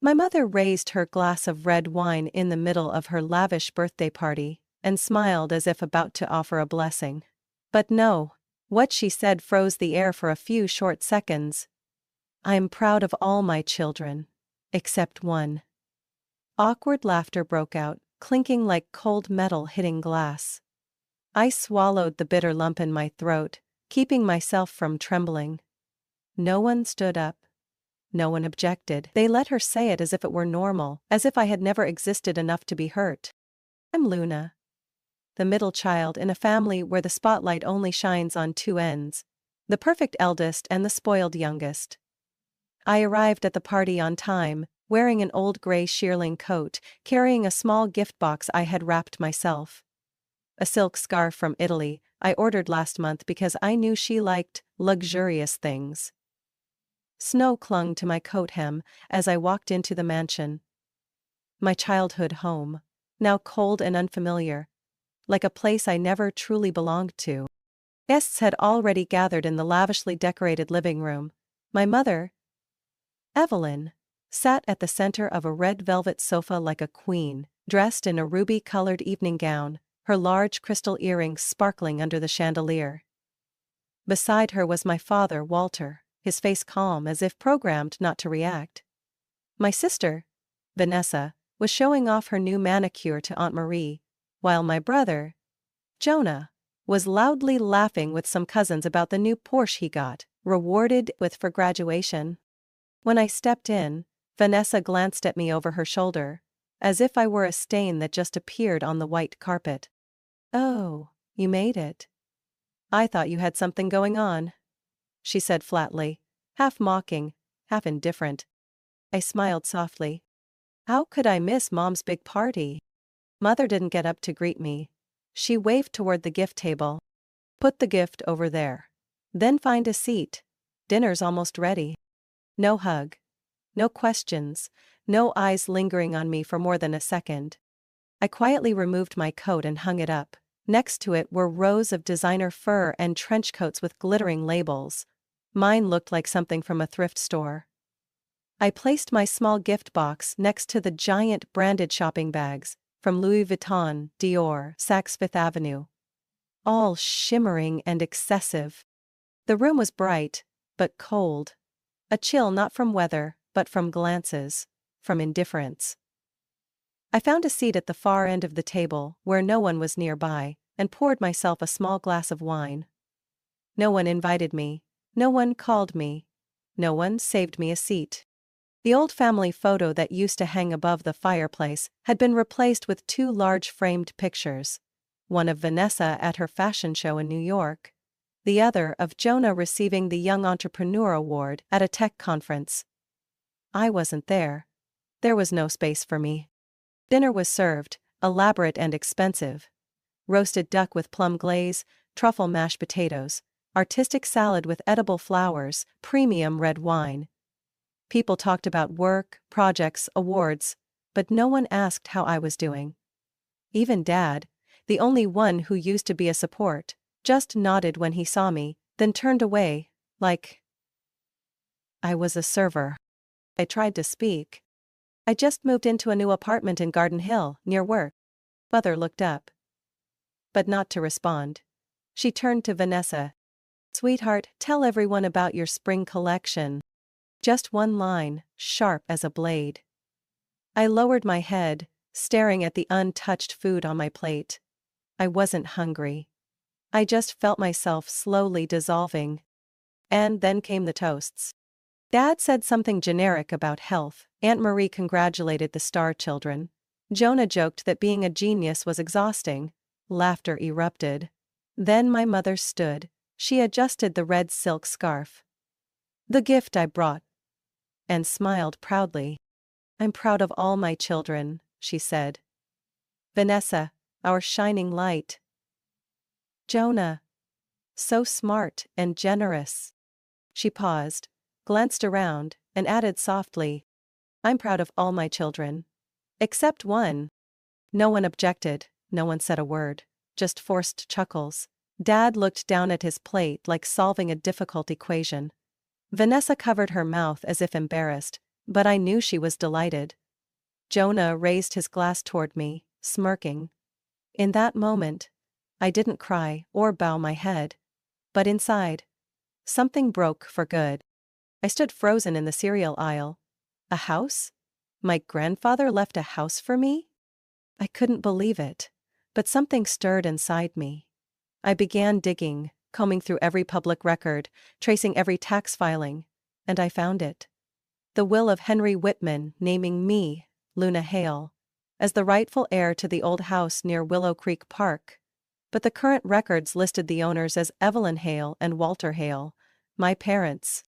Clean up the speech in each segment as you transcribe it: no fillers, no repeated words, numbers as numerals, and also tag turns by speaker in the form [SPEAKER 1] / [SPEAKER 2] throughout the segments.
[SPEAKER 1] My mother raised her glass of red wine in the middle of her lavish birthday party and smiled as if about to offer a blessing. But no, what she said froze the air for a few short seconds. "I am proud of all my children. Except one." Awkward laughter broke out, clinking like cold metal hitting glass. I swallowed the bitter lump in my throat, keeping myself from trembling. No one stood up. No one objected. They let her say it as if it were normal, as if I had never existed enough to be hurt. I'm Luna, the middle child in a family where the spotlight only shines on two ends, the perfect eldest and the spoiled youngest. I arrived at the party on time, wearing an old gray shearling coat, carrying a small gift box I had wrapped myself. A silk scarf from Italy, I ordered last month because I knew she liked luxurious things. Snow clung to my coat hem as I walked into the mansion. My childhood home, now cold and unfamiliar, like a place I never truly belonged to. Guests had already gathered in the lavishly decorated living room. My mother, Evelyn, sat at the center of a red velvet sofa like a queen, dressed in a ruby-colored evening gown, her large crystal earrings sparkling under the chandelier. Beside her was my father, Walter, his face calm as if programmed not to react. My sister, Vanessa, was showing off her new manicure to Aunt Marie, while my brother, Jonah, was loudly laughing with some cousins about the new Porsche he got, rewarded with for graduation. When I stepped in, Vanessa glanced at me over her shoulder, as if I were a stain that just appeared on the white carpet. "Oh, you made it. I thought you had something going on," she said flatly, half mocking, half indifferent. I smiled softly. How could I miss Mom's big party? Mother didn't get up to greet me. She waved toward the gift table. "Put the gift over there. Then find a seat. Dinner's almost ready." No hug. No questions. No eyes lingering on me for more than a second. I quietly removed my coat and hung it up. Next to it were rows of designer fur and trench coats with glittering labels. Mine looked like something from a thrift store. I placed my small gift box next to the giant branded shopping bags, from Louis Vuitton, Dior, Saks Fifth Avenue. All shimmering and excessive. The room was bright, but cold. A chill not from weather, but from glances, from indifference. I found a seat at the far end of the table, where no one was nearby, and poured myself a small glass of wine. No one invited me. No one called me. No one saved me a seat. The old family photo that used to hang above the fireplace had been replaced with two large framed pictures. One of Vanessa at her fashion show in New York. The other of Jonah receiving the Young Entrepreneur Award at a tech conference. I wasn't there. There was no space for me. Dinner was served, elaborate and expensive. Roasted duck with plum glaze, truffle mashed potatoes, artistic salad with edible flowers, premium red wine. People talked about work, projects, awards, but no one asked how I was doing. Even Dad, the only one who used to be a support, just nodded when he saw me, then turned away, like I was a server. I tried to speak. "I just moved into a new apartment in Garden Hill, near work." Mother looked up. But not to respond. She turned to Vanessa. "Sweetheart, tell everyone about your spring collection." Just one line, sharp as a blade. I lowered my head, staring at the untouched food on my plate. I wasn't hungry. I just felt myself slowly dissolving. And then came the toasts. Dad said something generic about health. Aunt Marie congratulated the star children. Jonah joked that being a genius was exhausting. Laughter erupted. Then my mother stood. She adjusted the red silk scarf. "The gift I brought," and smiled proudly. "I'm proud of all my children," she said. "Vanessa, our shining light. Jonah, so smart and generous." She paused, glanced around, and added softly, "I'm proud of all my children. Except one." No one objected, no one said a word, just forced chuckles. Dad looked down at his plate like solving a difficult equation. Vanessa covered her mouth as if embarrassed, But I knew she was delighted. Jonah raised his glass toward me, smirking. In that moment, I didn't cry or bow my head. But inside, something broke for good. I stood frozen in the cereal aisle. A house? My grandfather left a house for me? I couldn't believe it. But something stirred inside me. I began digging, combing through every public record, tracing every tax filing, and I found it. The will of Henry Whitman naming me, Luna Hale, as the rightful heir to the old house near Willow Creek Park. But the current records listed the owners as Evelyn Hale and Walter Hale, my parents.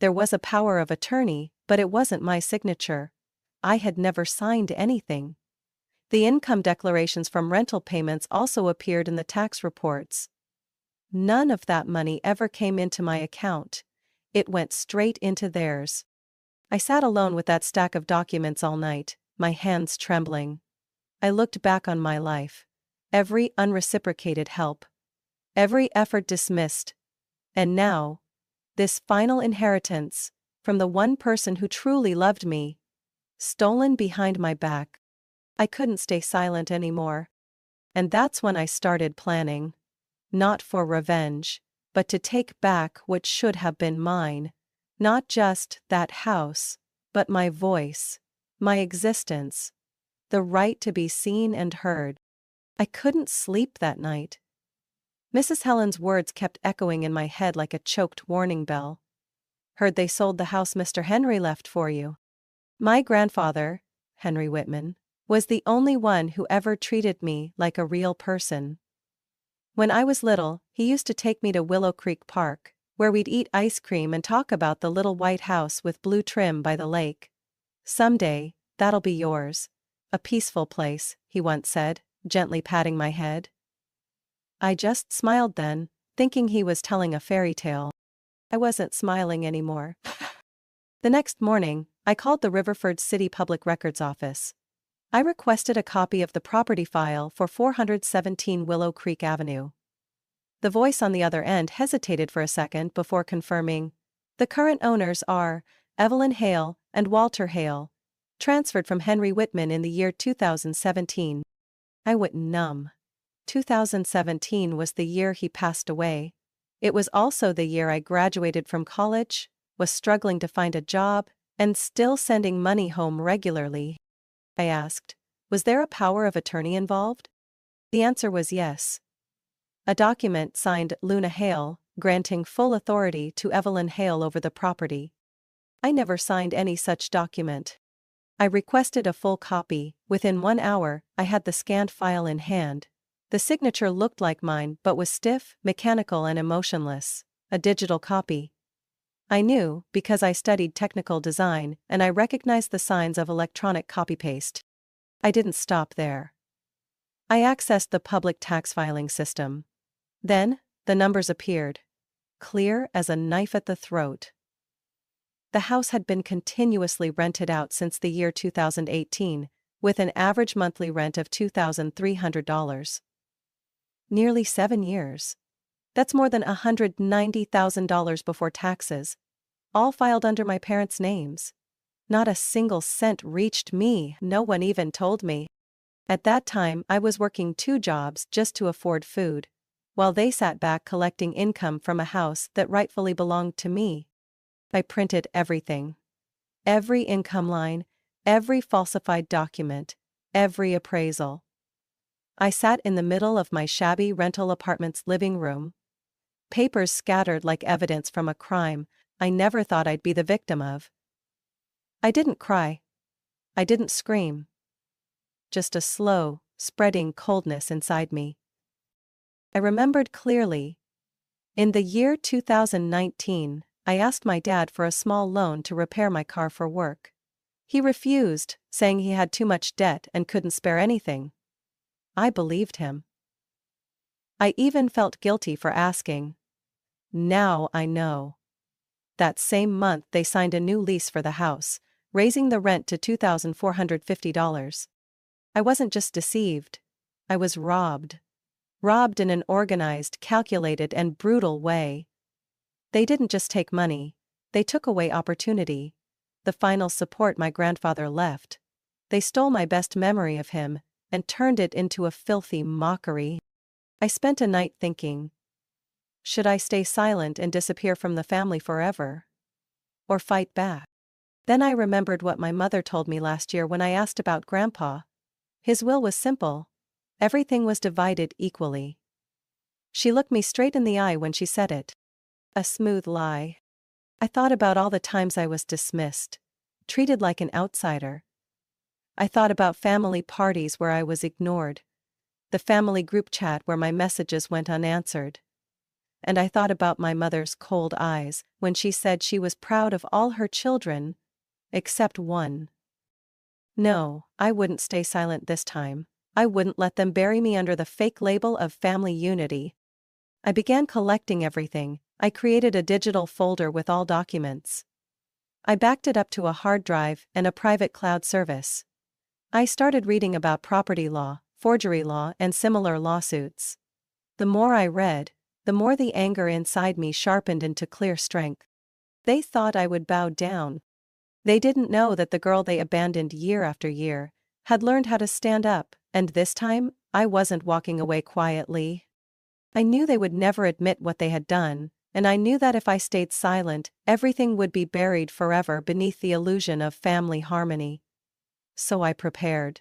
[SPEAKER 1] There was a power of attorney, but it wasn't my signature. I had never signed anything. The income declarations from rental payments also appeared in the tax reports. None of that money ever came into my account. It went straight into theirs. I sat alone with that stack of documents all night, my hands trembling. I looked back on my life. Every unreciprocated help. Every effort dismissed. And now, this final inheritance, from the one person who truly loved me, stolen behind my back. I couldn't stay silent anymore. And that's when I started planning. Not for revenge, but to take back what should have been mine. Not just that house, but my voice, my existence, the right to be seen and heard. I couldn't sleep that night. Mrs. Helen's words kept echoing in my head like a choked warning bell. Heard they sold the house Mr. Henry left for you. My grandfather, Henry Whitman, was the only one who ever treated me like a real person. When I was little, he used to take me to Willow Creek Park, where we'd eat ice cream and talk about the little white house with blue trim by the lake. Someday, that'll be yours. A peaceful place, he once said, gently patting my head. I just smiled then, thinking he was telling a fairy tale. I wasn't smiling anymore. The next morning, I called the Riverford City Public Records Office. I requested a copy of the property file for 417 Willow Creek Avenue. The voice on the other end hesitated for a second before confirming. The current owners are Evelyn Hale and Walter Hale, transferred from Henry Whitman in the year 2017. I went numb. 2017 was the year he passed away. It was also the year I graduated from college, was struggling to find a job, and still sending money home regularly. I asked, was there a power of attorney involved? The answer was yes. A document signed Luna Hale, granting full authority to Evelyn Hale over the property. I never signed any such document. I requested a full copy. Within 1 hour, I had the scanned file in hand. The signature looked like mine but was stiff, mechanical and emotionless. A digital copy. I knew, because I studied technical design, and I recognized the signs of electronic copy-paste. I didn't stop there. I accessed the public tax filing system. Then, the numbers appeared. Clear as a knife at the throat. The house had been continuously rented out since the year 2018, with an average monthly rent of $2,300. Nearly 7 years. That's more than $190,000 before taxes. All filed under my parents' names. Not a single cent reached me, no one even told me. At that time I was working 2 jobs just to afford food, while they sat back collecting income from a house that rightfully belonged to me. I printed everything. Every income line, every falsified document, every appraisal. I sat in the middle of my shabby rental apartment's living room. Papers scattered like evidence from a crime I never thought I'd be the victim of. I didn't cry. I didn't scream. Just a slow, spreading coldness inside me. I remembered clearly. In the year 2019, I asked my dad for a small loan to repair my car for work. He refused, saying he had too much debt and couldn't spare anything. I believed him. I even felt guilty for asking. Now I know. That same month they signed a new lease for the house, raising the rent to $2,450. I wasn't just deceived. I was robbed. Robbed in an organized, calculated and brutal way. They didn't just take money, they took away opportunity. the final support my grandfather left. They stole my best memory of him and turned it into a filthy mockery. I spent a night thinking, should I stay silent and disappear from the family forever? Or fight back? Then I remembered what my mother told me last year when I asked about Grandpa. His will was simple. Everything was divided equally. She looked me straight in the eye when she said it. A smooth lie. I thought about all the times I was dismissed, treated like an outsider. I thought about family parties where I was ignored, the family group chat where my messages went unanswered. And I thought about my mother's cold eyes when she said she was proud of all her children, except one. No, I wouldn't stay silent this time. I wouldn't let them bury me under the fake label of family unity. I began collecting everything. I created a digital folder with all documents. I backed it up to a hard drive and a private cloud service. I started reading about property law, forgery law, and similar lawsuits. The more I read, the more the anger inside me sharpened into clear strength. They thought I would bow down. They didn't know that the girl they abandoned year after year had learned how to stand up, and this time, I wasn't walking away quietly. I knew they would never admit what they had done, and I knew that if I stayed silent, everything would be buried forever beneath the illusion of family harmony. So I prepared.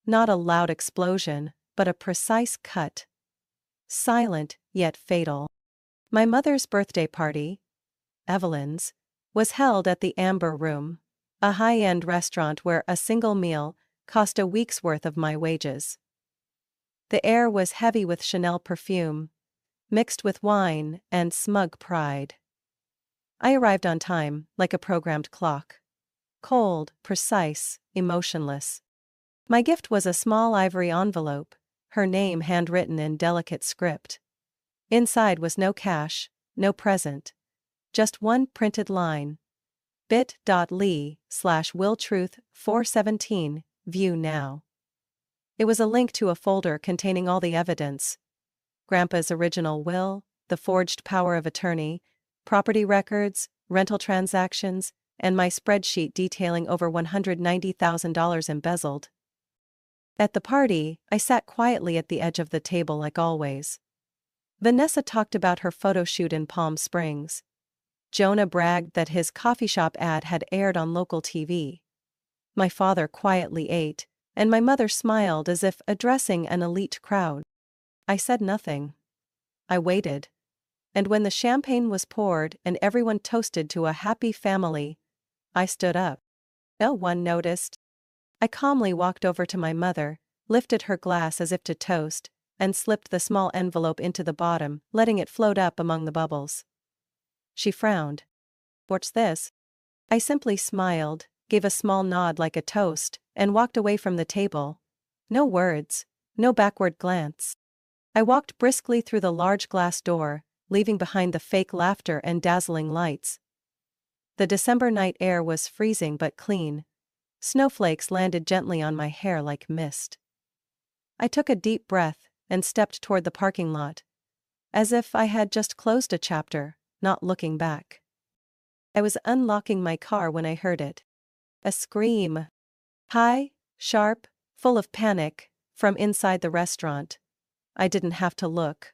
[SPEAKER 1] Not a loud explosion, but a precise cut. Silent, yet fatal. My mother's birthday party, Evelyn's, was held at the Amber Room, a high-end restaurant where a single meal cost a week's worth of my wages. The air was heavy with Chanel perfume, mixed with wine and smug pride. I arrived on time, like a programmed clock. Cold, precise, emotionless. My gift was a small ivory envelope, her name handwritten in delicate script. Inside was no cash, no present. Just one printed line. bit.ly/willtruth417, view now. It was a link to a folder containing all the evidence. Grandpa's original will, the forged power of attorney, property records, rental transactions, and my spreadsheet detailing over $190,000 embezzled. At the party, I sat quietly at the edge of the table like always. Vanessa talked about her photo shoot in Palm Springs. Jonah bragged that his coffee shop ad had aired on local TV. My father quietly ate, and my mother smiled as if addressing an elite crowd. I said nothing. I waited. And when the champagne was poured and everyone toasted to a happy family, I stood up. No one noticed. I calmly walked over to my mother, lifted her glass as if to toast, and slipped the small envelope into the bottom, letting it float up among the bubbles. She frowned. "What's this?" I simply smiled, gave a small nod like a toast, and walked away from the table. No words, no backward glance. I walked briskly through the large glass door, leaving behind the fake laughter and dazzling lights. The December night air was freezing but clean. Snowflakes landed gently on my hair like mist. I took a deep breath and stepped toward the parking lot. As if I had just closed a chapter, not looking back. I was unlocking my car when I heard it. A scream. High, sharp, full of panic, from inside the restaurant. I didn't have to look.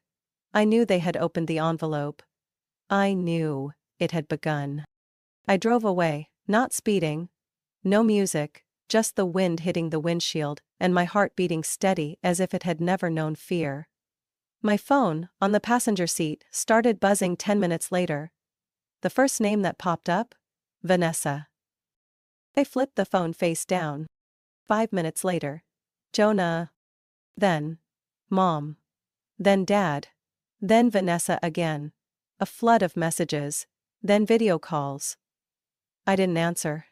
[SPEAKER 1] I knew they had opened the envelope. I knew it had begun. I drove away, not speeding. No music, just the wind hitting the windshield, and my heart beating steady as if it had never known fear. My phone, on the passenger seat, started buzzing 10 minutes later. The first name that popped up? Vanessa. I flipped the phone face down. 5 minutes later. Jonah. Then. Mom. Then Dad. Then Vanessa again. A flood of messages. Then video calls. I didn't answer.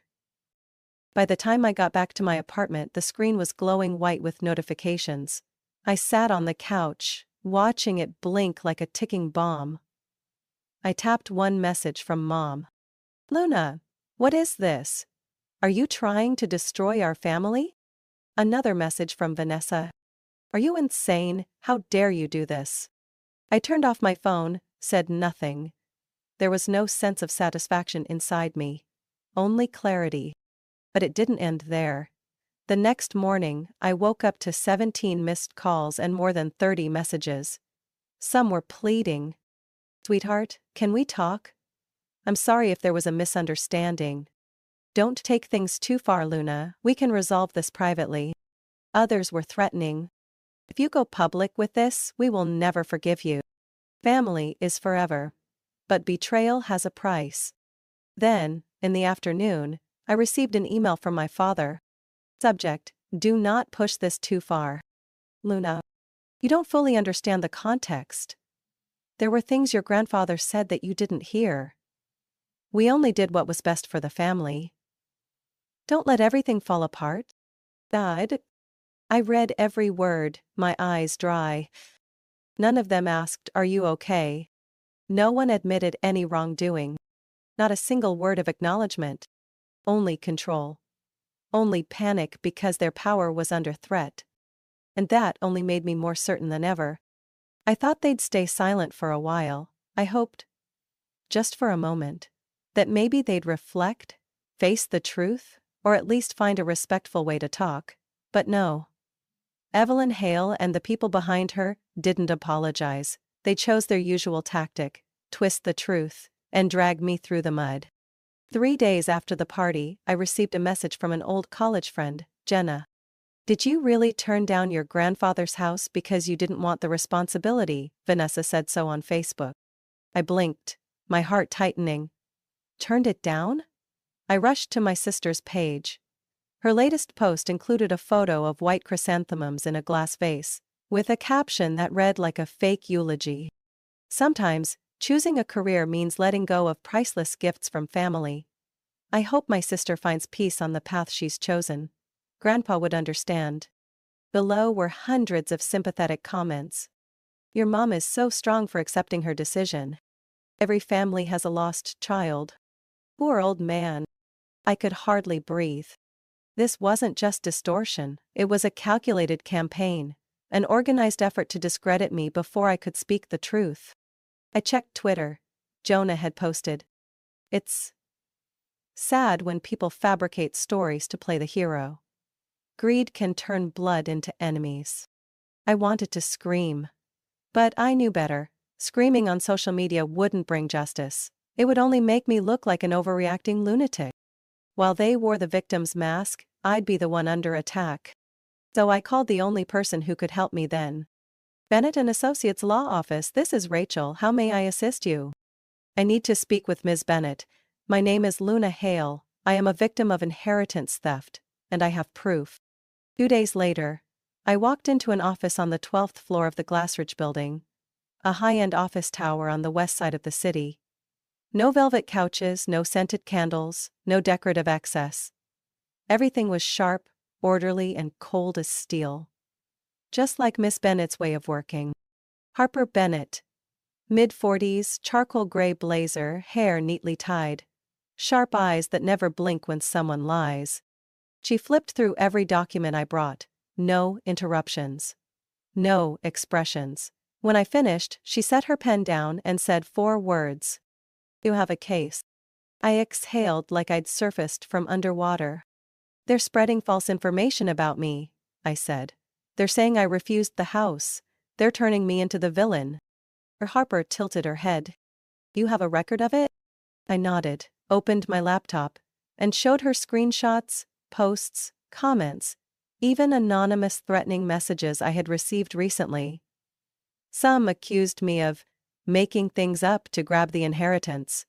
[SPEAKER 1] By the time I got back to my apartment, the screen was glowing white with notifications. I sat on the couch, watching it blink like a ticking bomb. I tapped one message from Mom. "Luna, what is this? Are you trying to destroy our family?" Another message from Vanessa. "Are you insane? How dare you do this?" I turned off my phone, said nothing. There was no sense of satisfaction inside me. only clarity. But it didn't end there. The next morning, I woke up to 17 missed calls and more than 30 messages. Some were pleading. "Sweetheart, can we talk? I'm sorry if there was a misunderstanding. Don't take things too far, Luna, we can resolve this privately." Others were threatening. "If you go public with this, we will never forgive you. Family is forever. But betrayal has a price." Then, in the afternoon, I received an email from my father. Subject: "Do not push this too far. Luna, you don't fully understand the context. There were things your grandfather said that you didn't hear. We only did what was best for the family. Don't let everything fall apart." Died. I read every word, my eyes dry. None of them asked, "Are you okay?" No one admitted any wrongdoing. Not a single word of acknowledgement. Only control. Only panic because their power was under threat. And that only made me more certain than ever. I thought they'd stay silent for a while. I hoped, just for a moment, that maybe they'd reflect, face the truth, or at least find a respectful way to talk. But no. Evelyn Hale and the people behind her didn't apologize. They chose their usual tactic: twist the truth, and drag me through the mud. 3 days after the party, I received a message from an old college friend, Jenna. "Did you really turn down your grandfather's house because you didn't want the responsibility?" Vanessa said so on Facebook. I blinked, my heart tightening. Turned it down? I rushed to my sister's page. Her latest post included a photo of white chrysanthemums in a glass vase, with a caption that read like a fake eulogy. Sometimes, choosing a career means letting go of priceless gifts from family. I hope my sister finds peace on the path she's chosen. Grandpa would understand. Below were hundreds of sympathetic comments. "Your mom is so strong for accepting her decision. Every family has a lost child." Poor old man. I could hardly breathe. This wasn't just distortion, it was a calculated campaign, an organized effort to discredit me before I could speak the truth. I checked Twitter. Jonah had posted, "It's sad when people fabricate stories to play the hero. Greed can turn blood into enemies." I wanted to scream. But I knew better. Screaming on social media wouldn't bring justice. It would only make me look like an overreacting lunatic. While they wore the victim's mask, I'd be the one under attack. So I called the only person who could help me then. "Bennett and Associates Law Office, this is Rachel, how may I assist you?" "I need to speak with Ms. Bennett. My name is Luna Hale, I am a victim of inheritance theft, and I have proof." 2 days later, I walked into an office on the 12th floor of the Glassridge building, a high-end office tower on the west side of the city. No velvet couches, no scented candles, no decorative excess. Everything was sharp, orderly, and cold as steel. Just like Miss Bennett's way of working. Harper Bennett. Mid-40s, charcoal gray blazer, hair neatly tied. Sharp eyes that never blink when someone lies. She flipped through every document I brought. No interruptions. No expressions. When I finished, she set her pen down and said 4 words. "You have a case." I exhaled like I'd surfaced from underwater. "They're spreading false information about me," I said. "They're saying I refused the house. They're turning me into the villain." Harper tilted her head. "You have a record of it?" I nodded, opened my laptop, and showed her screenshots, posts, comments, even anonymous threatening messages I had received recently. Some accused me of making things up to grab the inheritance.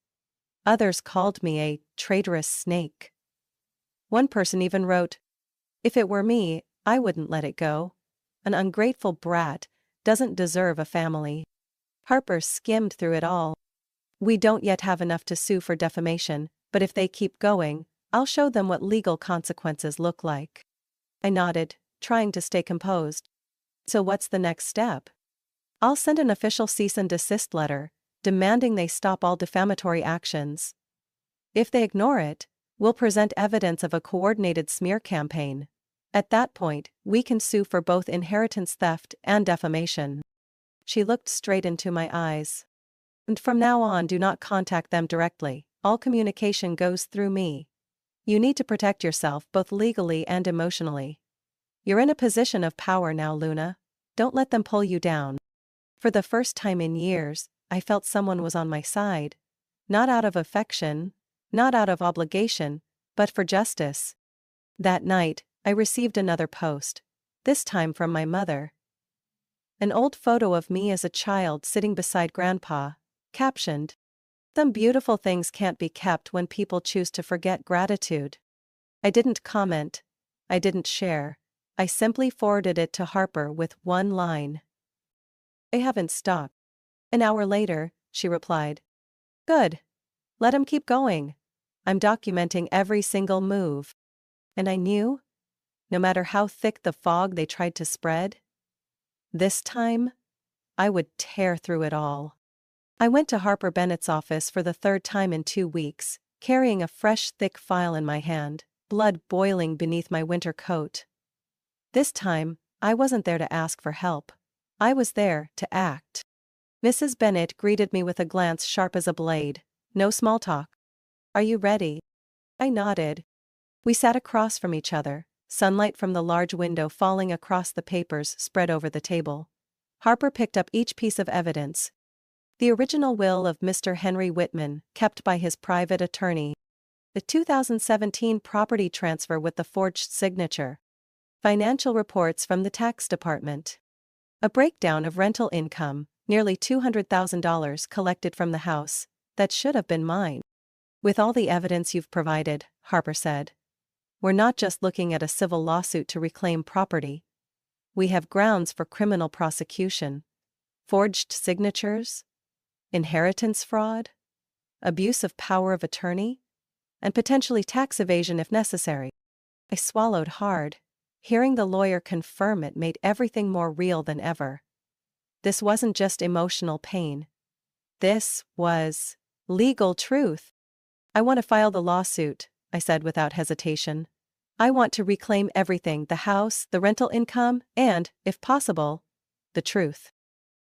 [SPEAKER 1] Others called me a traitorous snake. One person even wrote, "If it were me, I wouldn't let it go. An ungrateful brat doesn't deserve a family." Harper skimmed through it all. "We don't yet have enough to sue for defamation, but if they keep going, I'll show them what legal consequences look like." I nodded, trying to stay composed. "So what's the next step?" "I'll send an official cease and desist letter, demanding they stop all defamatory actions. If they ignore it, we'll present evidence of a coordinated smear campaign. At that point, we can sue for both inheritance theft and defamation." She looked straight into my eyes. "And from now on, do not contact them directly. All communication goes through me. You need to protect yourself both legally and emotionally. You're in a position of power now, Luna. Don't let them pull you down. For the first time in years, I felt someone was on my side. Not out of affection, not out of obligation, but for justice. That night, I received another post, this time from my mother. An old photo of me as a child sitting beside Grandpa, captioned, "Some beautiful things can't be kept when people choose to forget gratitude." I didn't comment. I didn't share. I simply forwarded it to Harper with one line. "I haven't stopped." An hour later, she replied, "Good. Let him keep going. I'm documenting every single move." And I knew, no matter how thick the fog they tried to spread, this time, I would tear through it all. I went to Harper Bennett's office for the third time in 2 weeks, carrying a fresh, thick file in my hand, blood boiling beneath my winter coat. This time, I wasn't there to ask for help. I was there to act. Mrs. Bennett greeted me with a glance sharp as a blade. No small talk. "Are you ready?" I nodded. We sat across from each other, sunlight from the large window falling across the papers spread over the table. Harper picked up each piece of evidence. The original will of Mr. Henry Whitman, kept by his private attorney. The 2017 property transfer with the forged signature. Financial reports from the tax department. A breakdown of rental income, nearly $200,000 collected from the house, that should have been mine. "With all the evidence you've provided," Harper said, "we're not just looking at a civil lawsuit to reclaim property. We have grounds for criminal prosecution. Forged signatures, inheritance fraud, abuse of power of attorney, and potentially tax evasion if necessary." I swallowed hard. Hearing the lawyer confirm it made everything more real than ever. This wasn't just emotional pain. This was legal truth. "I want to file the lawsuit," I said without hesitation. "I want to reclaim everything, the house, the rental income, and, if possible, the truth."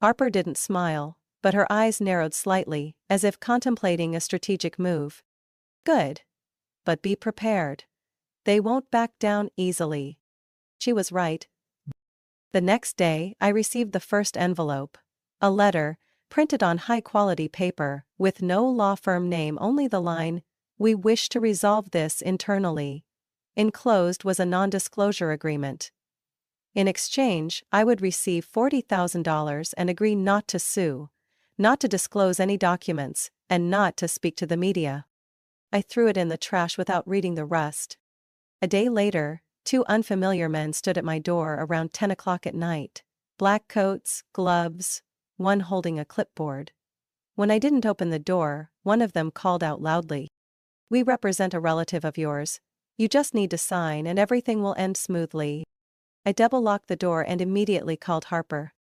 [SPEAKER 1] Harper didn't smile, but her eyes narrowed slightly, as if contemplating a strategic move. "Good. But be prepared. They won't back down easily." She was right. The next day, I received the first envelope. A letter, printed on high-quality paper, with no law firm name, only the line, "We wish to resolve this internally." Enclosed was a non-disclosure agreement. In exchange, I would receive $40,000 and agree not to sue, not to disclose any documents, and not to speak to the media. I threw it in the trash without reading the rest. A day later, 2 unfamiliar men stood at my door around 10 o'clock at night. Black coats, gloves, one holding a clipboard. When I didn't open the door, one of them called out loudly, "We represent a relative of yours. You just need to sign and everything will end smoothly." I double-locked the door and immediately called Harper.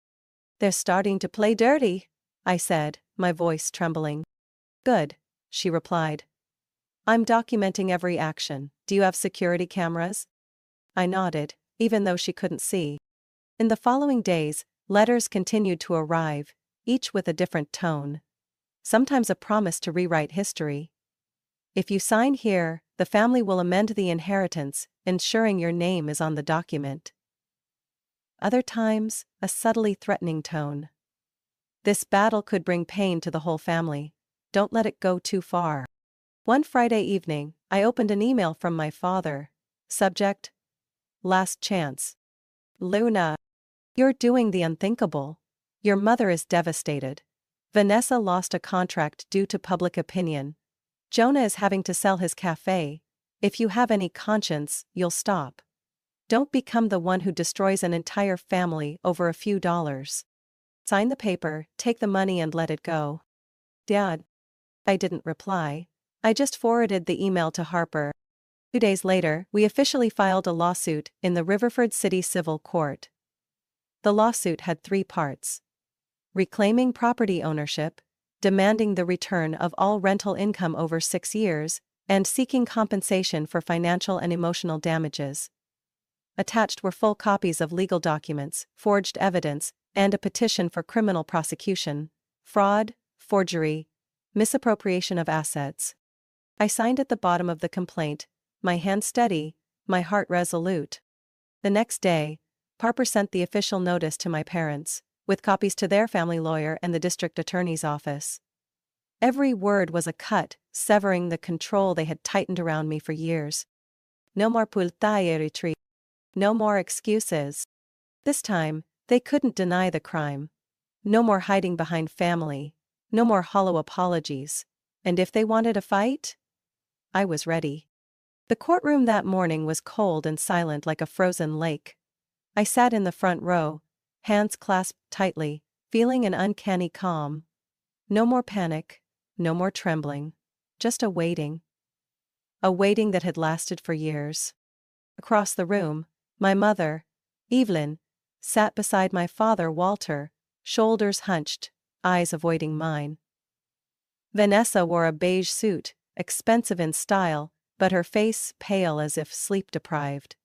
[SPEAKER 1] "They're starting to play dirty," I said, my voice trembling. "Good," she replied. "I'm documenting every action. Do you have security cameras?" I nodded, even though she couldn't see. In the following days, letters continued to arrive, each with a different tone. Sometimes a promise to rewrite history. "If you sign here, the family will amend the inheritance, ensuring your name is on the document." Other times, a subtly threatening tone. "This battle could bring pain to the whole family. Don't let it go too far." One Friday evening, I opened an email from my father. Subject: Last chance. "Luna, you're doing the unthinkable. Your mother is devastated. Vanessa lost a contract due to public opinion. Jonah is having to sell his cafe. If you have any conscience, you'll stop. Don't become the one who destroys an entire family over a few dollars. Sign the paper, take the money and let it go." "Dad." I didn't reply. I just forwarded the email to Harper. 2 days later, we officially filed a lawsuit in the Riverford City Civil Court. The lawsuit had 3 parts: reclaiming property ownership, demanding the return of all rental income over 6 years, and seeking compensation for financial and emotional damages. Attached were full copies of legal documents, forged evidence, and a petition for criminal prosecution, fraud, forgery, misappropriation of assets. I signed at the bottom of the complaint, my hand steady, my heart resolute. The next day, Harper sent the official notice to my parents, with copies to their family lawyer and the district attorney's office. Every word was a cut, severing the control they had tightened around me for years. No more pultaye retreat. No more excuses. This time, they couldn't deny the crime. No more hiding behind family. No more hollow apologies. And if they wanted a fight? I was ready. The courtroom that morning was cold and silent like a frozen lake. I sat in the front row, hands clasped tightly, feeling an uncanny calm. No more panic, no more trembling, just a waiting. A waiting that had lasted for years. Across the room, my mother, Evelyn, sat beside my father Walter, shoulders hunched, eyes avoiding mine. Vanessa wore a beige suit, expensive in style, but her face pale as if sleep-deprived.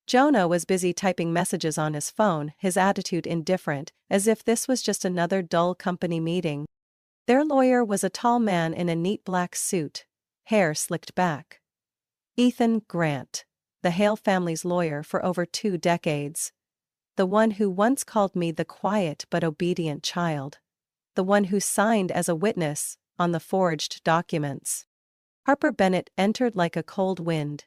[SPEAKER 1] Jonah was busy typing messages on his phone, his attitude indifferent, as if this was just another dull company meeting. Their lawyer was a tall man in a neat black suit, hair slicked back. Ethan Grant, the Hale family's lawyer for over 2 decades. The one who once called me the quiet but obedient child. The one who signed as a witness on the forged documents. Harper Bennett entered like a cold wind.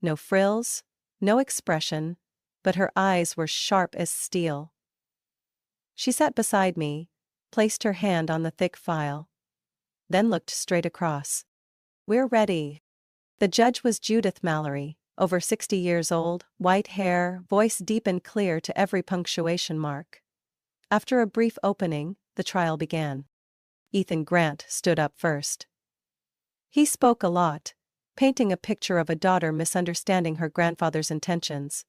[SPEAKER 1] No frills, no expression, but her eyes were sharp as steel. She sat beside me, placed her hand on the thick file, then looked straight across. "We're ready." The judge was Judith Mallory, over 60 years old, white hair, voice deep and clear to every punctuation mark. After a brief opening, the trial began. Ethan Grant stood up first. He spoke a lot, painting a picture of a daughter misunderstanding her grandfather's intentions,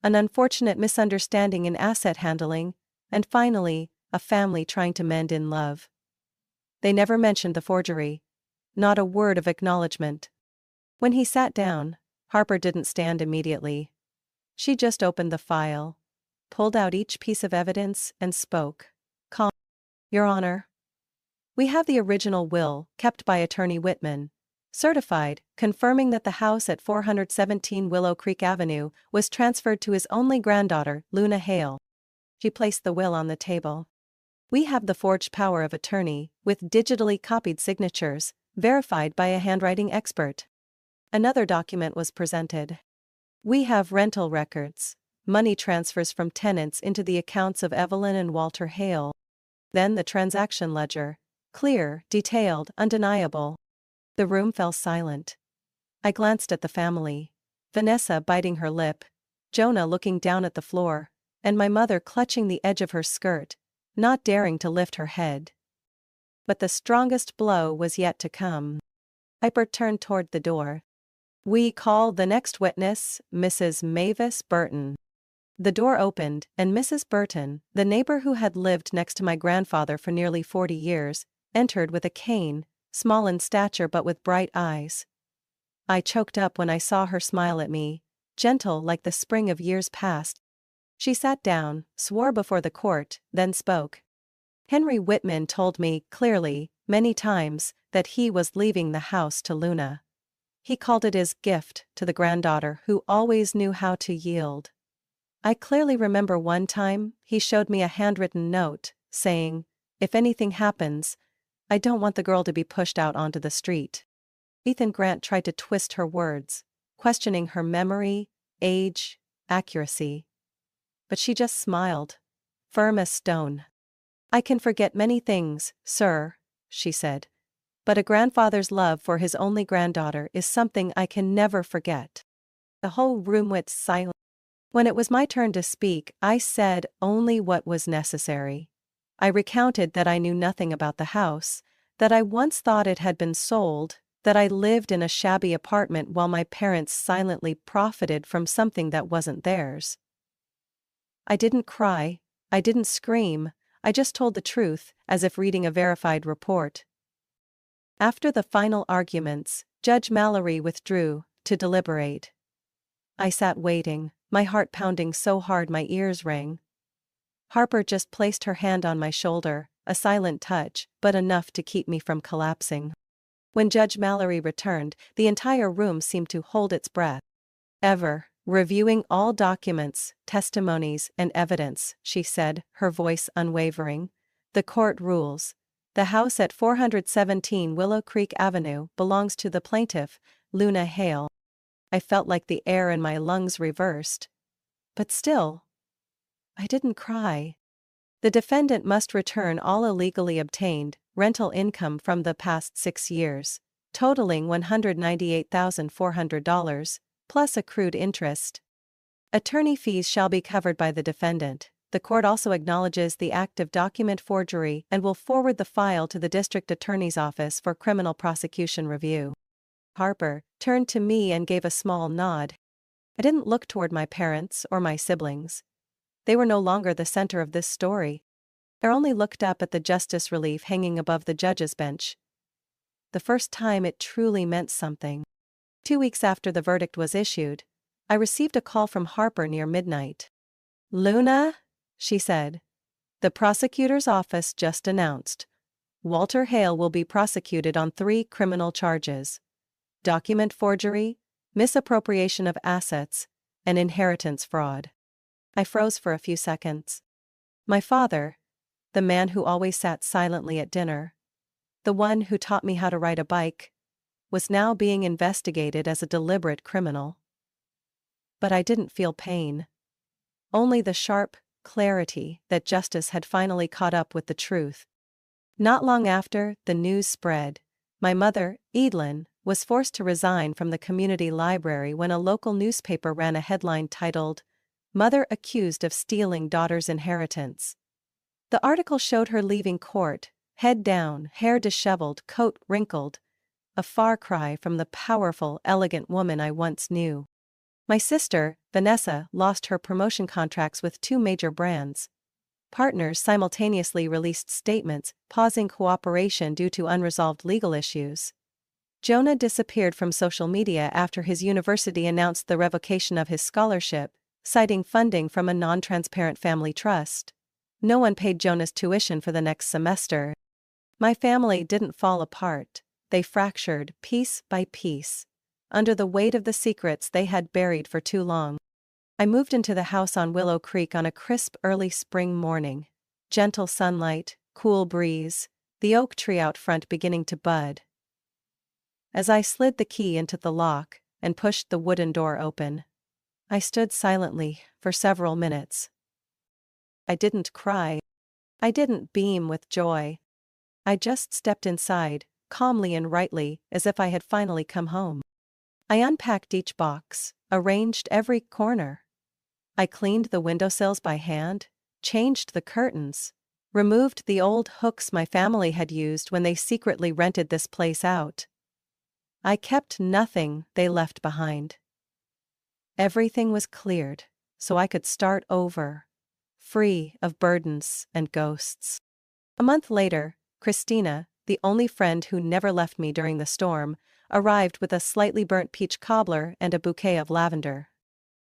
[SPEAKER 1] an unfortunate misunderstanding in asset handling, and finally, a family trying to mend in love. They never mentioned the forgery. Not a word of acknowledgement. When he sat down, Harper didn't stand immediately. She just opened the file, pulled out each piece of evidence, and spoke. "Calm, Your Honor. We have the original will, kept by Attorney Whitman, certified, confirming that the house at 417 Willow Creek Avenue was transferred to his only granddaughter, Luna Hale." She placed the will on the table. "We have the forged power of attorney, with digitally copied signatures, verified by a handwriting expert." Another document was presented. "We have rental records, money transfers from tenants into the accounts of Evelyn and Walter Hale. Then the transaction ledger. Clear, detailed, undeniable." The room fell silent. I glanced at the family. Vanessa biting her lip, Jonah looking down at the floor, and my mother clutching the edge of her skirt, not daring to lift her head. But the strongest blow was yet to come. Piper turned toward the door. "We call the next witness, Mrs. Mavis Burton." The door opened, and Mrs. Burton, the neighbor who had lived next to my grandfather for nearly 40 years, entered with a cane, small in stature but with bright eyes. I choked up when I saw her smile at me, gentle like the spring of years past. She sat down, swore before the court, then spoke. "Henry Whitman told me, clearly, many times, that he was leaving the house to Luna. He called it his gift to the granddaughter who always knew how to yield. I clearly remember one time he showed me a handwritten note, saying, 'If anything happens, I don't want the girl to be pushed out onto the street.'" Ethan Grant tried to twist her words, questioning her memory, age, accuracy. But she just smiled, firm as stone. "I can forget many things, sir," she said. "But a grandfather's love for his only granddaughter is something I can never forget." The whole room went silent. When it was my turn to speak, I said only what was necessary. I recounted that I knew nothing about the house, that I once thought it had been sold, that I lived in a shabby apartment while my parents silently profited from something that wasn't theirs. I didn't cry, I didn't scream, I just told the truth, as if reading a verified report. After the final arguments, Judge Mallory withdrew to deliberate. I sat waiting, my heart pounding so hard my ears rang. Harper just placed her hand on my shoulder, a silent touch, but enough to keep me from collapsing. When Judge Mallory returned, the entire room seemed to hold its breath. Ever, reviewing all documents, testimonies, and evidence, she said, her voice unwavering. The court rules. The house at 417 Willow Creek Avenue belongs to the plaintiff, Luna Hale. I felt like the air in my lungs reversed. But still, I didn't cry. The defendant must return all illegally obtained rental income from the past 6 years, totaling $198,400, plus accrued interest. Attorney fees shall be covered by the defendant. The court also acknowledges the act of document forgery and will forward the file to the district attorney's office for criminal prosecution review. Harper turned to me and gave a small nod. I didn't look toward my parents or my siblings. They were no longer the center of this story. I only looked up at the justice relief hanging above the judge's bench. The first time it truly meant something. 2 weeks after the verdict was issued, I received a call from Harper near midnight. "Luna," she said, "the prosecutor's office just announced. Walter Hale will be prosecuted on 3 criminal charges: document forgery, misappropriation of assets, and inheritance fraud." I froze for a few seconds. My father, the man who always sat silently at dinner, the one who taught me how to ride a bike, was now being investigated as a deliberate criminal. But I didn't feel pain. Only the sharp clarity that justice had finally caught up with the truth. Not long after the news spread, my mother, Edelyn, was forced to resign from the community library when a local newspaper ran a headline titled, "Mother Accused of Stealing Daughter's Inheritance." The article showed her leaving court, head down, hair disheveled, coat wrinkled, a far cry from the powerful, elegant woman I once knew. My sister, Vanessa, lost her promotion contracts with 2 major brands. Partners simultaneously released statements pausing cooperation due to unresolved legal issues. Jonah disappeared from social media after his university announced the revocation of his scholarship, citing funding from a non-transparent family trust. No one paid Jonah's tuition for the next semester. My family didn't fall apart, they fractured piece by piece, under the weight of the secrets they had buried for too long. I moved into the house on Willow Creek on a crisp early spring morning. Gentle sunlight, cool breeze, the oak tree out front beginning to bud. As I slid the key into the lock and pushed the wooden door open, I stood silently for several minutes. I didn't cry. I didn't beam with joy. I just stepped inside, calmly and rightly, as if I had finally come home. I unpacked each box, arranged every corner. I cleaned the windowsills by hand, changed the curtains, removed the old hooks my family had used when they secretly rented this place out. I kept nothing they left behind. Everything was cleared, so I could start over, free of burdens and ghosts. A month later, Christina, the only friend who never left me during the storm, arrived with a slightly burnt peach cobbler and a bouquet of lavender.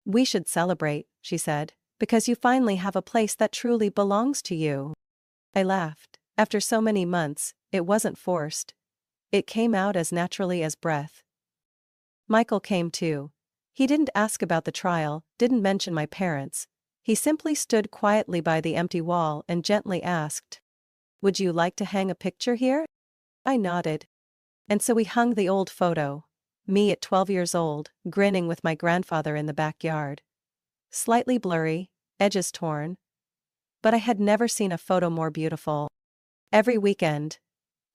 [SPEAKER 1] "We should celebrate," she said, "because you finally have a place that truly belongs to you." I laughed. After so many months, it wasn't forced. It came out as naturally as breath. Michael came too. He didn't ask about the trial, didn't mention my parents. He simply stood quietly by the empty wall and gently asked, "Would you like to hang a picture here?" I nodded. And so we hung the old photo. Me at 12 years old, grinning with my grandfather in the backyard. Slightly blurry, edges torn. But I had never seen a photo more beautiful. Every weekend,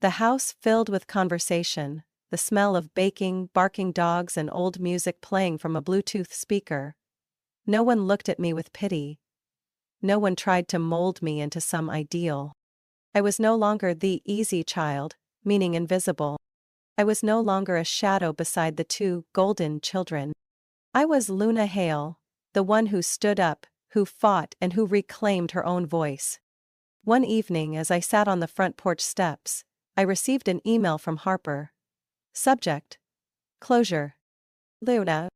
[SPEAKER 1] the house filled with conversation, the smell of baking, barking dogs and old music playing from a Bluetooth speaker. No one looked at me with pity. No one tried to mold me into some ideal. I was no longer the easy child, meaning invisible. I was no longer a shadow beside the 2 golden children. I was Luna Hale, the one who stood up, who fought and who reclaimed her own voice. One evening as I sat on the front porch steps, I received an email from Harper. Subject: Closure. Luna.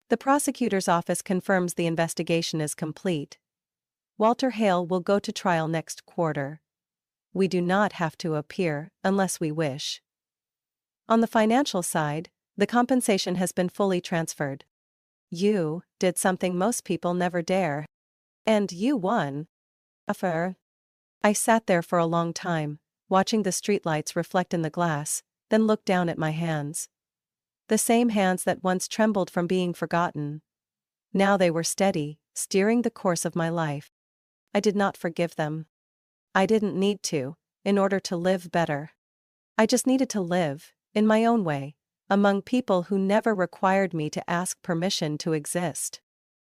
[SPEAKER 1] The prosecutor's office confirms the investigation is complete. Walter Hale will go to trial next quarter. We do not have to appear unless we wish. On the financial side, the compensation has been fully transferred. You did something most people never dare. And you won. Affair. I sat there for a long time, watching the streetlights reflect in the glass, then looked down at my hands. The same hands that once trembled from being forgotten. Now they were steady, steering the course of my life. I did not forgive them. I didn't need to, in order to live better. I just needed to live, in my own way, among people who never required me to ask permission to exist.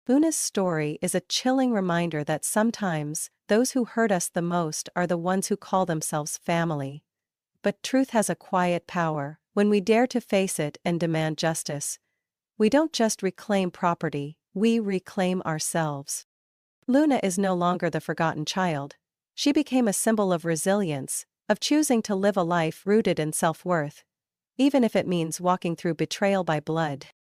[SPEAKER 1] Una's story is a chilling reminder that sometimes, those who hurt us the most are the ones who call themselves family. But truth has a quiet power. When we dare to face it and demand justice, we don't just reclaim property, we reclaim ourselves. Luna is no longer the forgotten child. She became a symbol of resilience, of choosing to live a life rooted in self-worth, even if it means walking through betrayal by blood.